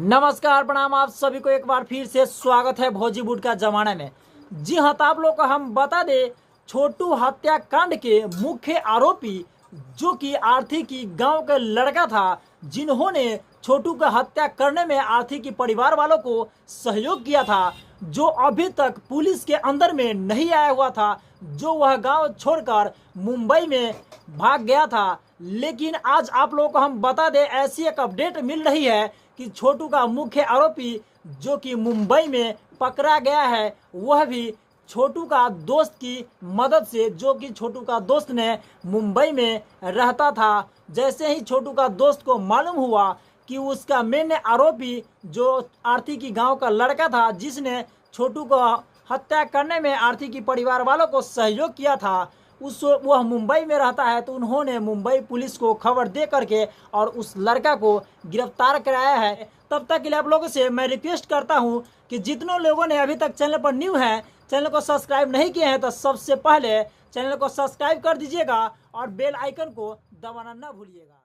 नमस्कार प्रणाम, आप सभी को एक बार फिर से स्वागत है भोजीवुड का जमाने में। जी हाँ, तो आप लोग को हम बता दें, छोटू हत्याकांड के मुख्य आरोपी जो कि आरती की गांव का लड़का था, जिन्होंने छोटू का हत्या करने में आरती की परिवार वालों को सहयोग किया था, जो अभी तक पुलिस के अंदर में नहीं आया हुआ था, जो वह गांव छोड़कर मुंबई में भाग गया था। लेकिन आज आप लोगों को हम बता दें, ऐसी एक अपडेट मिल रही है कि छोटू का मुख्य आरोपी जो कि मुंबई में पकड़ा गया है, वह भी छोटू का दोस्त की मदद से, जो कि छोटू का दोस्त ने मुंबई में रहता था। जैसे ही छोटू का दोस्त को मालूम हुआ कि उसका मेन आरोपी जो आरती की गांव का लड़का था, जिसने छोटू को हत्या करने में आरती की परिवार वालों को सहयोग किया था, वह मुंबई में रहता है, तो उन्होंने मुंबई पुलिस को खबर दे करके और उस लड़का को गिरफ्तार कराया है। तब तक के लिए आप लोगों से मैं रिक्वेस्ट करता हूं कि जितने लोगों ने अभी तक चैनल पर न्यू है, चैनल को सब्सक्राइब नहीं किए हैं, तो सबसे पहले चैनल को सब्सक्राइब कर दीजिएगा और बेल आइकन को दबाना ना भूलिएगा।